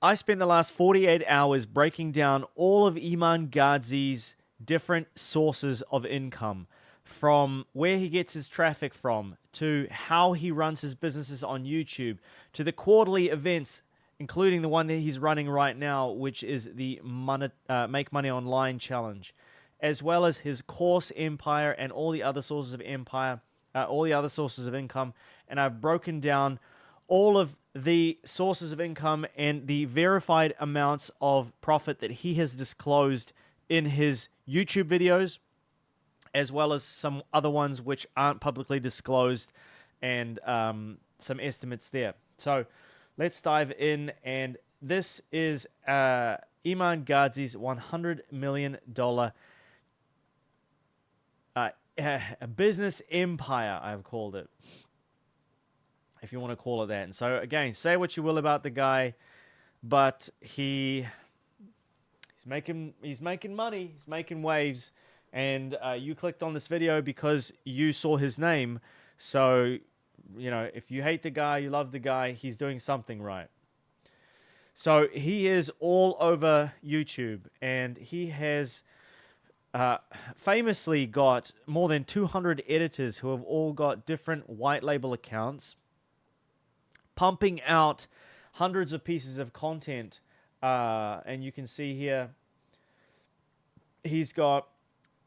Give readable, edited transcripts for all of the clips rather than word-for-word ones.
I spent the last 48 hours breaking down all of Iman Gadzhi's different sources of income, from where he gets his traffic from, to how he runs his businesses on YouTube, to the quarterly events, including the one that he's running right now, which is the Make Money Online Challenge, as well as his course empire and all the other sources of all the other sources of income. And I've broken down all of the sources of income and the verified amounts of profit that he has disclosed in his YouTube videos, as well as some other ones which aren't publicly disclosed, and some estimates there. So let's dive in. And this is Iman Gadzhi's $100 million business empire, I've called it, if you want to call it that. And so again, say what you will about the guy, but he's making money, he's making waves, and you clicked on this video because you saw his name. So, you know, if you hate the guy, you love the guy, he's doing something right. So he is all over YouTube, and he has famously got more than 200 editors who have all got different white label accounts, pumping out hundreds of pieces of content. And you can see here, he's got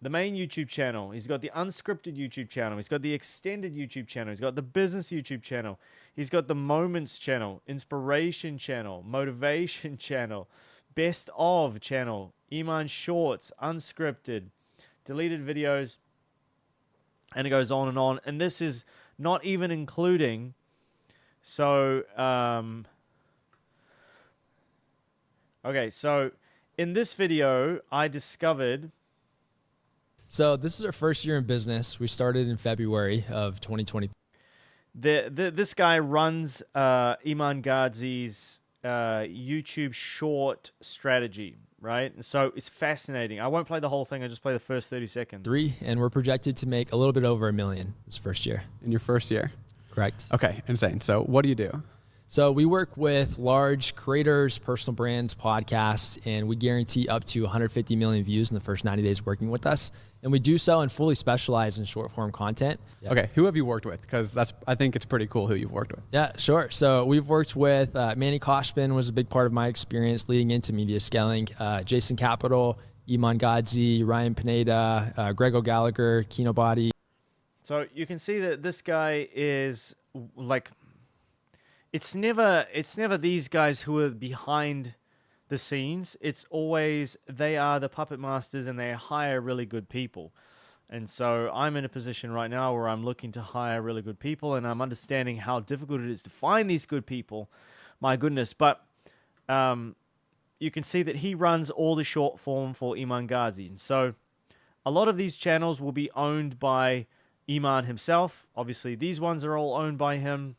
the main YouTube channel, he's got the unscripted YouTube channel, he's got the extended YouTube channel, he's got the business YouTube channel, he's got the moments channel, inspiration channel, motivation channel, best of channel, Iman Shorts, unscripted, deleted videos, and it goes on and on. And this is not even including, so, okay, so in this video, I discovered... So this is our first year in business. We started in February of 2020. This guy runs Iman Gadzhi's YouTube short strategy, right? And so it's fascinating. I won't play the whole thing. I just play the first 30 seconds. And we're projected to make a little bit over $1 million this first year. In your first year? Correct. Okay, insane. So what do you do? So we work with large creators, personal brands, podcasts, and we guarantee up to 150 million views in the first 90 days working with us. And we do so and fully specialize in short form content. Yeah. Okay, who have you worked with? Because I think it's pretty cool who you've worked with. Yeah, sure. So we've worked with Manny Koshman was a big part of my experience leading into media scaling. Jason Capital, Iman Gadzhi, Ryan Pineda, Greg O'Gallagher, Kino Body. So you can see that this guy is like... It's never these guys who are behind the scenes. It's always they are the puppet masters and they hire really good people. And so I'm in a position right now where I'm looking to hire really good people, and I'm understanding how difficult it is to find these good people. My goodness. But you can see that he runs all the short form for Iman Gadzhi. And so a lot of these channels will be owned by Iman himself. Obviously, these ones are all owned by him.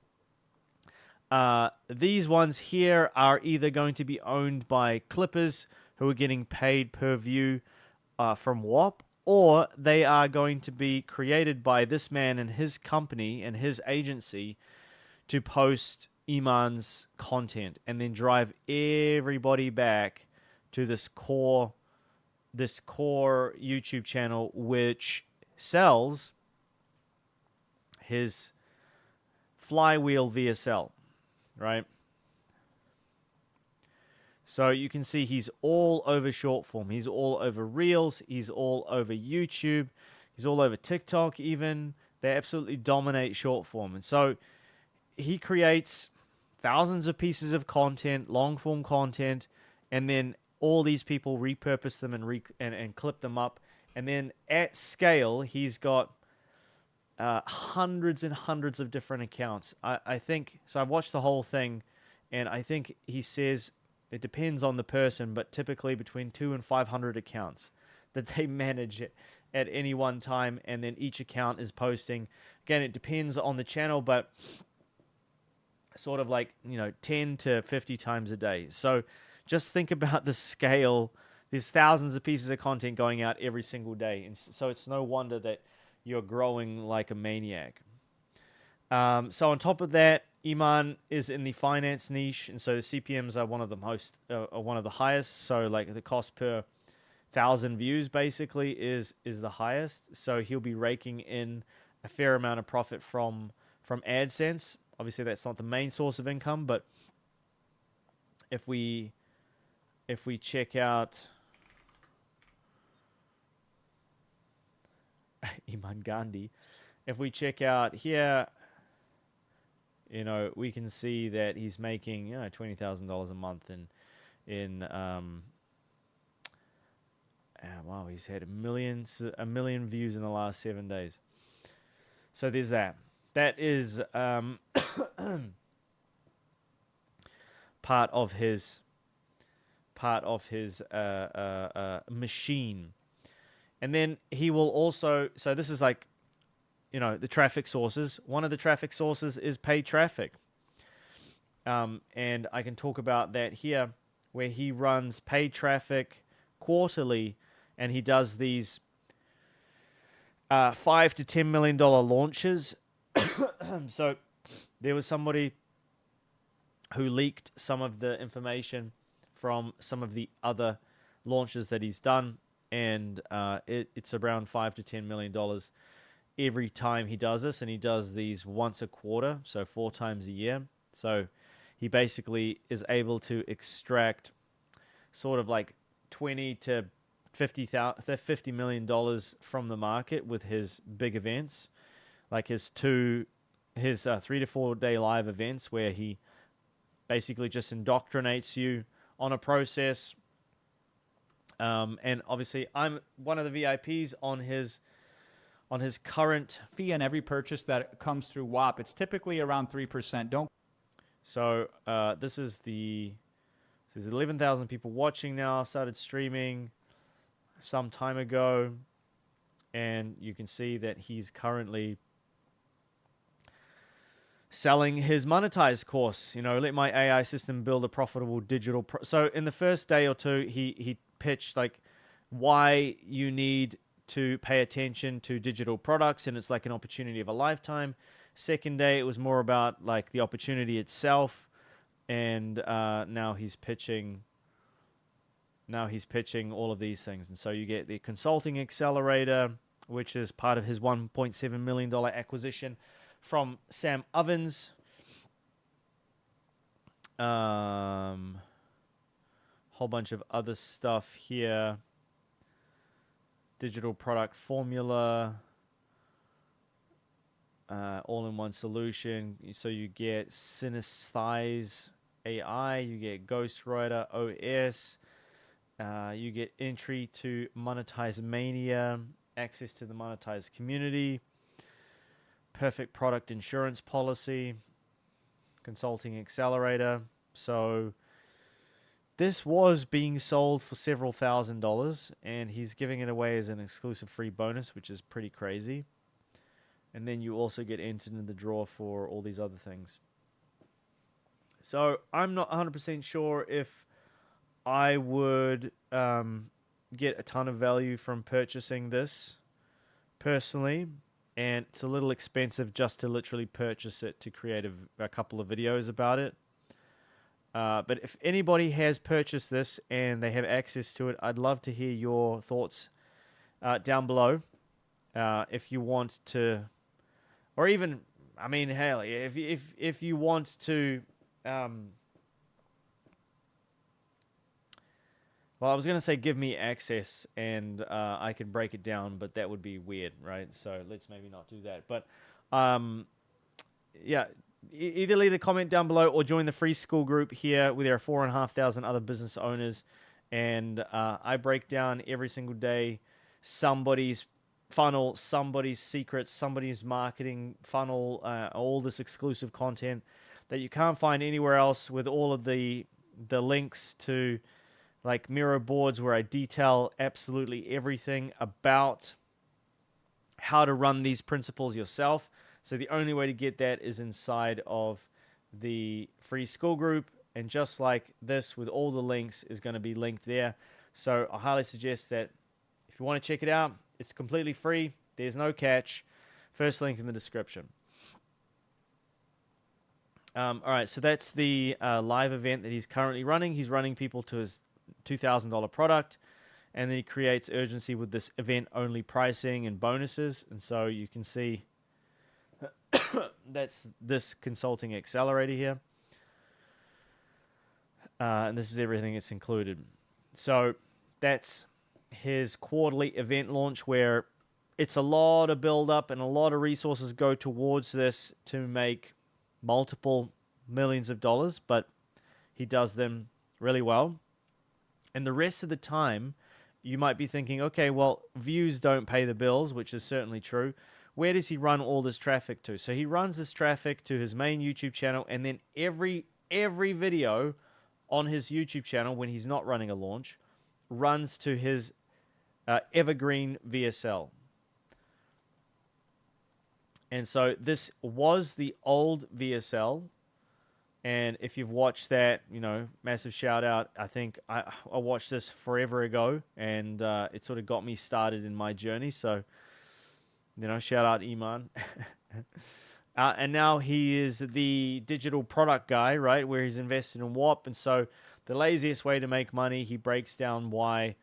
These ones here are either going to be owned by clippers who are getting paid per view from WAP, or they are going to be created by this man and his company and his agency to post Iman's content and then drive everybody back to this core YouTube channel, which sells his flywheel VSL. Right? So you can see he's all over short form. He's all over Reels. He's all over YouTube. He's all over TikTok even. They absolutely dominate short form. And so he creates thousands of pieces of content, long form content, and then all these people repurpose them and clip them up. And then at scale, he's got hundreds and hundreds of different accounts. I think, so I watched the whole thing, and I think he says it depends on the person, but typically between 200 and 500 accounts that they manage at any one time, and then each account is posting. Again, it depends on the channel, but sort of like, 10 to 50 times a day. So just think about the scale. There's thousands of pieces of content going out every single day, and so it's no wonder that you're growing like a maniac. So on top of that, Iman is in the finance niche, and so the CPMs are one of the highest. So like the cost per 1,000 views basically is the highest. So he'll be raking in a fair amount of profit from AdSense. Obviously, that's not the main source of income, but if we check out Iman Gandhi, if we check out here, we can see that he's making $20,000 a month wow, he's had a million views in the last 7 days. So there's that. That is part of his machine. And then he will also, so this is like, the traffic sources. One of the traffic sources is paid traffic. And I can talk about that here, where he runs paid traffic quarterly, and he does these $5 to $10 million launches. So there was somebody who leaked some of the information from some of the other launches that he's done, and it's around $5 to $10 million every time he does this, and he does these once a quarter, so 4 times a year. So he basically is able to extract sort of like $20 to $50 million from the market with his big events, like his 3 to 4 day live events, where he basically just indoctrinates you on a process. And obviously, I'm one of the VIPs on his current fee on every purchase that comes through WAP. It's typically around 3%. So this is 11,000 people watching now. Started streaming some time ago, and you can see that he's currently selling his monetized course. Let my AI system build a profitable digital. So in the first day or two, he pitched like why you need to pay attention to digital products, and it's like an opportunity of a lifetime. Second day, it was more about like the opportunity itself, and now he's pitching all of these things. And so you get the consulting accelerator, which is part of his $1.7 million acquisition from Sam Ovens. Whole bunch of other stuff here. Digital product formula, all-in-one solution. So you get Synesthise AI, you get Ghostwriter OS, you get entry to Monetize Mania, access to the monetized community, perfect product insurance policy, consulting accelerator. So this was being sold for several $1,000s, and he's giving it away as an exclusive free bonus, which is pretty crazy. And then you also get entered in the draw for all these other things. So I'm not 100% sure if I would get a ton of value from purchasing this personally, and it's a little expensive just to literally purchase it to create a couple of videos about it. But if anybody has purchased this and they have access to it, I'd love to hear your thoughts down below. If you want to, or even, hell, if you want to, well, I was going to say give me access and I could break it down, but that would be weird, right? So let's maybe not do that. But yeah. Either leave a comment down below or join the free school group here where there are 4,500 other business owners. And I break down every single day somebody's funnel, somebody's secrets, somebody's marketing funnel, all this exclusive content that you can't find anywhere else, with all of the links to like Miro boards where I detail absolutely everything about how to run these principles yourself. So the only way to get that is inside of the free school group. And just like this, with all the links, is going to be linked there. So I highly suggest that if you want to check it out, it's completely free. There's no catch. First link in the description. All right, so that's the live event that he's currently running. He's running people to his $2,000 product, and then he creates urgency with this event-only pricing and bonuses. And so you can see that's this consulting accelerator here. And this is everything that's included. So that's his quarterly event launch, where it's a lot of build-up and a lot of resources go towards this to make multiple millions of dollars, but he does them really well. And the rest of the time, you might be thinking, okay, well, views don't pay the bills, which is certainly true. Where does he run all this traffic to? So he runs this traffic to his main YouTube channel, and then every video on his YouTube channel, when he's not running a launch, runs to his evergreen VSL. And so this was the old VSL. And if you've watched that, massive shout out. I think I watched this forever ago, and it sort of got me started in my journey. So, shout out Iman. And now he is the digital product guy, right, where he's invested in WAP. And so the laziest way to make money, he breaks down why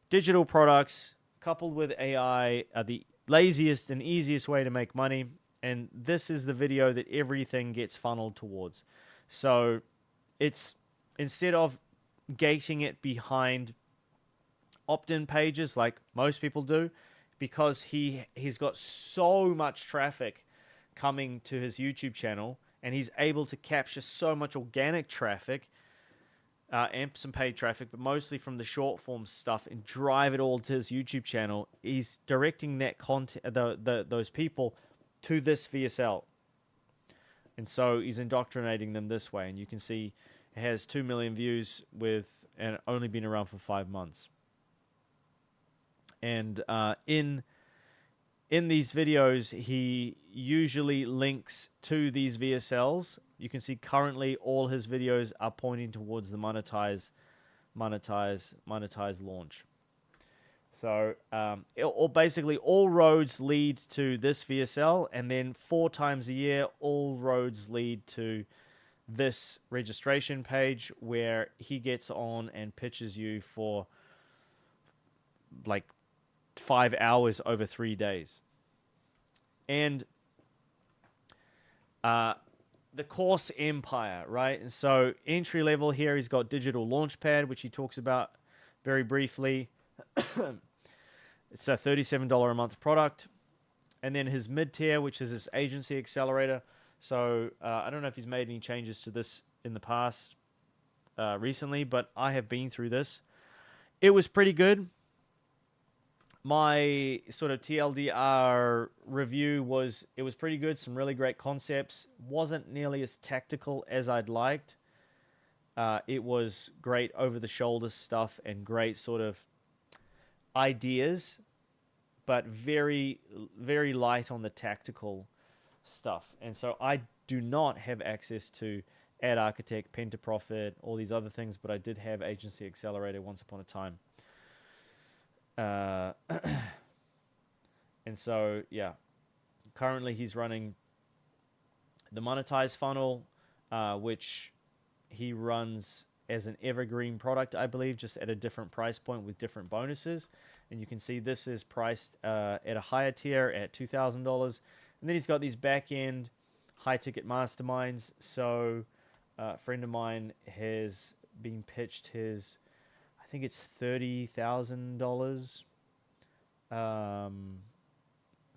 digital products coupled with AI are the laziest and easiest way to make money. And this is the video that everything gets funneled towards. So it's, instead of gating it behind opt-in pages like most people do, because he's got so much traffic coming to his YouTube channel, and he's able to capture so much organic traffic and some paid traffic, but mostly from the short form stuff, and drive it all to his YouTube channel. He's directing that content, those people, to this VSL. And so he's indoctrinating them this way. And you can see it has 2 million views and only been around for 5 months. And in these videos, he usually links to these VSLs. You can see currently all his videos are pointing towards the monetize launch. So basically all roads lead to this VSL, and then 4 times a year, all roads lead to this registration page, where he gets on and pitches you for like 5 hours over 3 days. And the course empire, right? And so entry level here, he's got digital launchpad, which he talks about very briefly. It's a $37 a month product. And then his mid-tier, which is his agency accelerator. So I don't know if he's made any changes to this in the past recently, but I have been through this. It was pretty good. My sort of TLDR review was, it was pretty good. Some really great concepts. Wasn't nearly as tactical as I'd liked. It was great over-the-shoulder stuff and great sort of ideas, but very, very light on the tactical stuff. And so I do not have access to Ad Architect, Pen to Profit, all these other things, but I did have Agency Accelerator once upon a time. And so, yeah, currently he's running the monetize funnel, which he runs as an evergreen product, I believe, just at a different price point with different bonuses. And you can see this is priced at a higher tier at $2,000. And then he's got these back-end high-ticket masterminds. So a friend of mine has been pitched his, I think it's $30,000.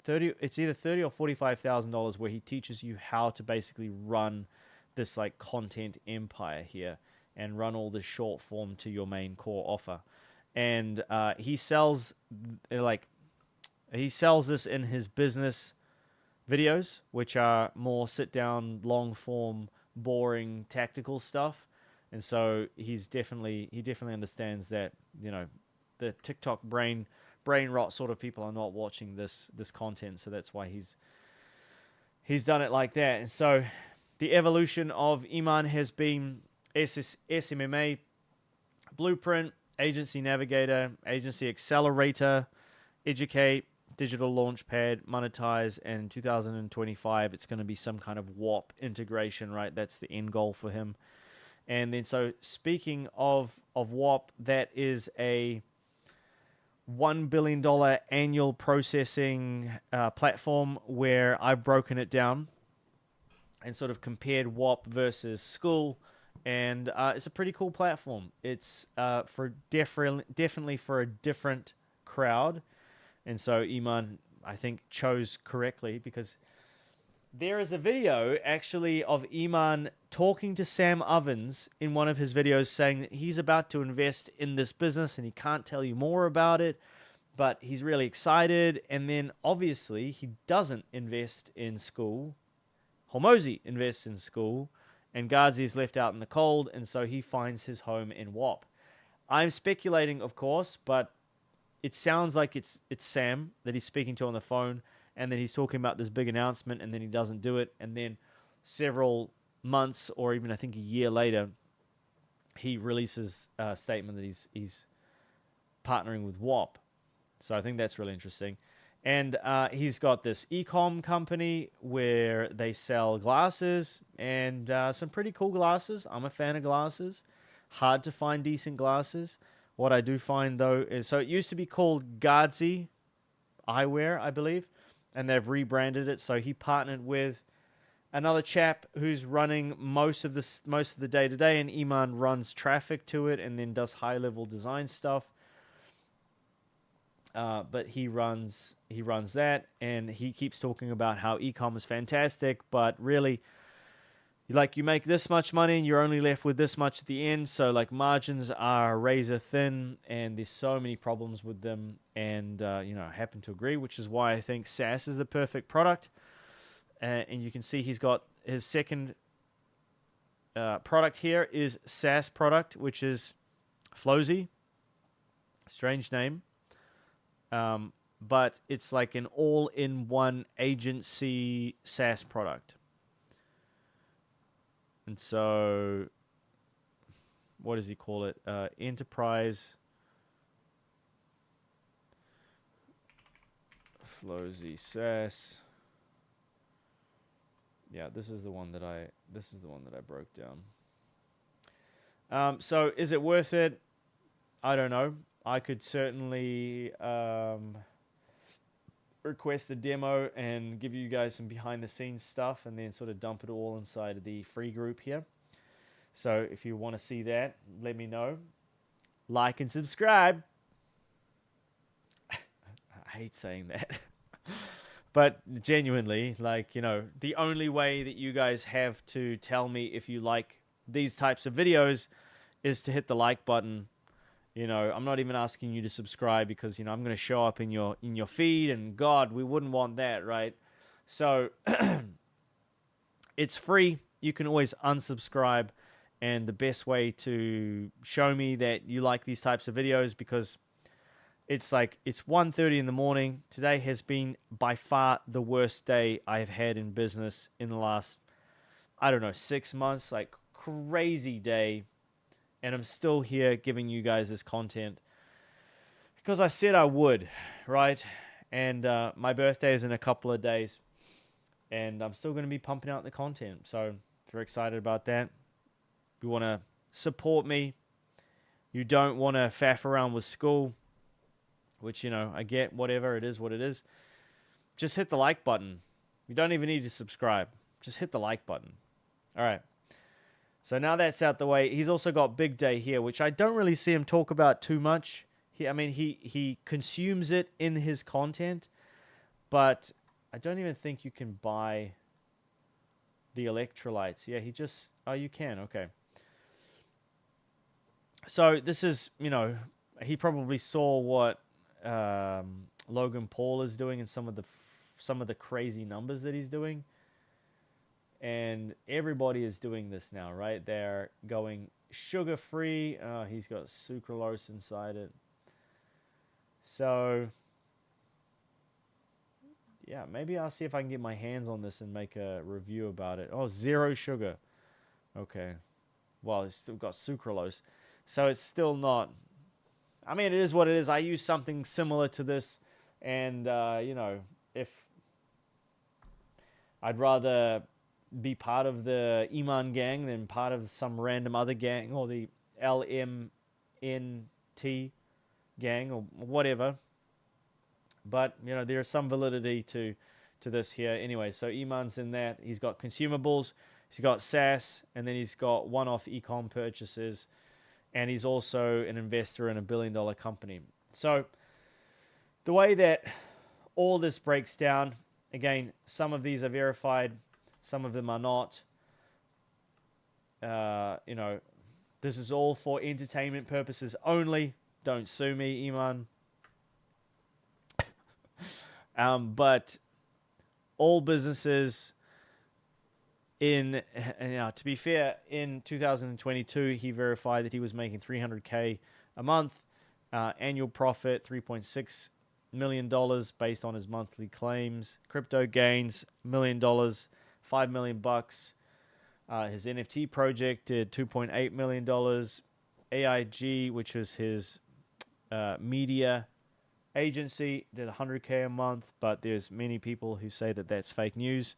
It's either $30,000 or $45,000, where he teaches you how to basically run this like content empire here and run all this short form to your main core offer. And he sells this in his business videos, which are more sit down, long form, boring, tactical stuff. And so he definitely understands that, the TikTok brain rot sort of people are not watching this content. So that's why he's done it like that. And so the evolution of Iman has been SMMA, Blueprint, Agency Navigator, Agency Accelerator, Educate, digital launchpad, monetize, and 2025 it's going to be some kind of WAP integration, right? That's the end goal for him. And then, so speaking of WAP, that is a $1 billion annual processing platform where I've broken it down and sort of compared WAP versus School. And it's a pretty cool platform. It's for definitely for a different crowd. And so Iman, I think, chose correctly, because there is a video actually of Iman talking to Sam Ovens in one of his videos saying that he's about to invest in this business and he can't tell you more about it, but he's really excited. And then obviously he doesn't invest in School. Hormozi invests in School, and Gadzhi is left out in the cold, and so he finds his home in WAP. I'm speculating, of course, but it sounds like it's Sam that he's speaking to on the phone, and then he's talking about this big announcement, and then he doesn't do it, and then several months or even I think a year later, he releases a statement that he's partnering with WAP. So I think that's really interesting. And he's got this e-com company where they sell glasses, and some pretty cool glasses. I'm a fan of glasses. Hard to find decent glasses. What I do find, though, is... So it used to be called Gadzhi Eyewear, I believe, and they've rebranded it. So he partnered with another chap who's running most of the day-to-day, and Iman runs traffic to it and then does high-level design stuff. But he runs that, and he keeps talking about how e-com is fantastic, but really, like, you make this much money and you're only left with this much at the end. So like margins are razor thin, and there's so many problems with them. And I happen to agree, which is why I think SaaS is the perfect product. And you can see he's got his second product here is SaaS product, which is Flozy. Strange name. But it's like an all-in-one agency SaaS product. And so, what does he call it? Enterprise Flozy SaaS. Yeah, this is the one that I broke down. So is it worth it? I don't know. I could certainly request a demo and give you guys some behind the scenes stuff, and then sort of dump it all inside of the free group here. So if you want to see that, let me know. Like and subscribe. I hate saying that. But genuinely, the only way that you guys have to tell me if you like these types of videos is to hit the like button. I'm not even asking you to subscribe, because, I'm going to show up in your feed, and God, we wouldn't want that, right? So it's free. You can always unsubscribe. And the best way to show me that you like these types of videos, because it's 1:30 in the morning. Today has been by far the worst day I've had in business in the last, 6 months. Crazy day. And I'm still here giving you guys this content because I said I would, right? And my birthday is in a couple of days, and I'm still going to be pumping out the content. So if you're excited about that, if you want to support me, you don't want to faff around with School, which, I get, whatever, it is what it is. Just hit the like button. You don't even need to subscribe. Just hit the like button. All right. So now that's out the way. He's also got Big Day here, which I don't really see him talk about too much. He consumes it in his content, but I don't even think you can buy the electrolytes. Yeah, you can, okay. So this is, he probably saw what Logan Paul is doing and some of the crazy numbers that he's doing. And everybody is doing this now, right? They're going sugar-free. He's got sucralose inside it. So, yeah, maybe I'll see if I can get my hands on this and make a review about it. Oh, 0 sugar. Okay. Well, it's still got sucralose. So it's still not... it is what it is. I use something similar to this, And, if I'd rather be part of the Iman gang than part of some random other gang or the LMNT gang or whatever. But, there is some validity to this here. Anyway, so Iman's in that. He's got consumables, he's got SaaS, and then he's got one-off e-com purchases. And he's also an investor in a billion-dollar company. So the way that all this breaks down, again, some of these are verified, some of them are not. This is all for entertainment purposes only. Don't sue me, Iman. But all businesses to be fair, in 2022, he verified that he was making $300K a month, annual profit, $3.6 million based on his monthly claims, crypto gains, $1 million, $5 million. His NFT project did $2.8 million. AIG, which was his media agency, did $100K a month, but there's many people who say that that's fake news.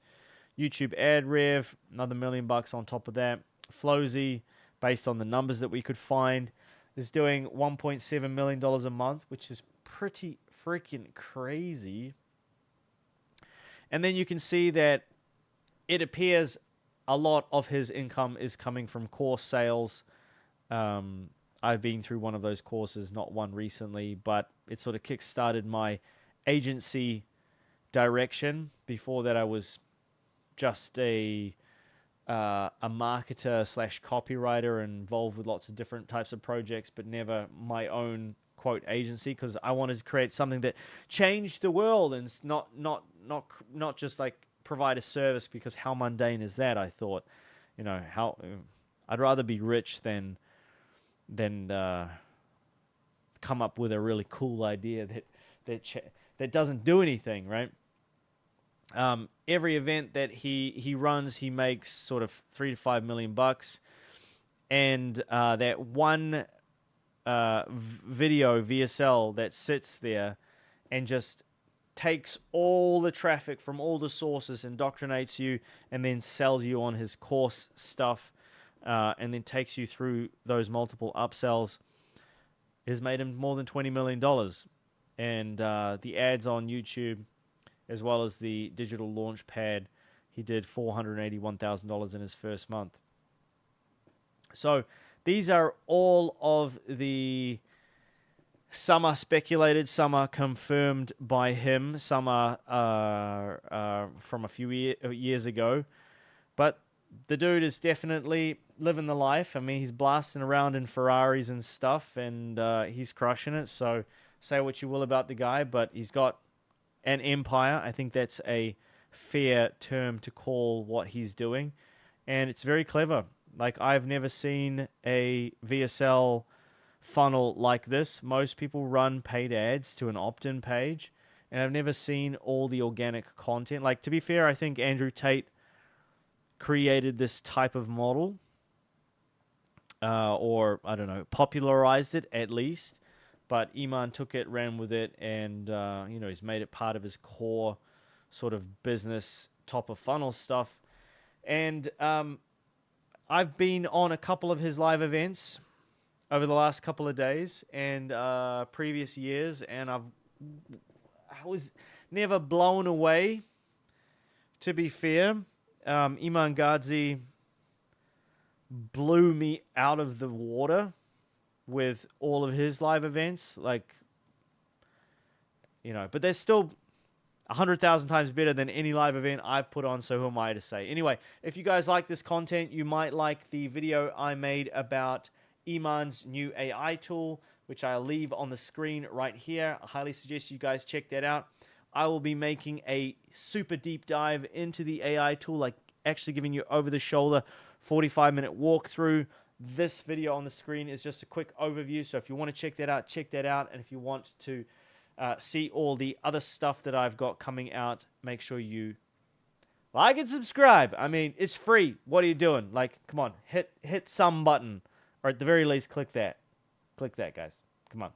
YouTube ad rev, another $1 million on top of that. Flozy, based on the numbers that we could find, is doing $1.7 million a month, which is pretty freaking crazy. And then you can see that it appears a lot of his income is coming from course sales. I've been through one of those courses, not one recently, but it sort of kick-started my agency direction. Before that, I was just a marketer / copywriter involved with lots of different types of projects, but never my own quote agency, because I wanted to create something that changed the world and not just like provide a service, because how mundane is that? I thought, I'd rather be rich than come up with a really cool idea that doesn't do anything, right? Every event that he runs, he makes sort of $3 to $5 million, and that one video VSL that sits there and just takes all the traffic from all the sources, indoctrinates you, and then sells you on his course stuff, and then takes you through those multiple upsells, has made him more than $20 million. And the ads on YouTube, as well as the digital launch pad, he did $481,000 in his first month. So these are all of the... Some are speculated, some are confirmed by him, some are from a few years ago. But the dude is definitely living the life. I mean, he's blasting around in Ferraris and stuff, and he's crushing it. So say what you will about the guy, but he's got an empire. I think that's a fair term to call what he's doing. And it's very clever. Like, I've never seen a VSL funnel like this. Most people run paid ads to an opt-in page, and I've never seen all the organic content. Like, to be fair, I think Andrew Tate created this type of model, or I don't know, popularized it at least. But Iman took it, ran with it, and he's made it part of his core sort of business top of funnel stuff. And I've been on a couple of his live events over the last couple of days and previous years, and I was never blown away, to be fair. Iman Gadzhi blew me out of the water with all of his live events, but they're still 100,000 times better than any live event I've put on, so who am I to say? Anyway, if you guys like this content, you might like the video I made about Iman's new AI tool, which I'll leave on the screen right here. I highly suggest you guys check that out. I will be making a super deep dive into the AI tool, like actually giving you over-the-shoulder 45-minute walkthrough. This video on the screen is just a quick overview, so if you want to check that out, check that out. And if you want to see all the other stuff that I've got coming out, make sure you like and subscribe. I mean, it's free. What are you doing? Like, come on, hit some button, or at the very least, click that. Click that, guys. Come on.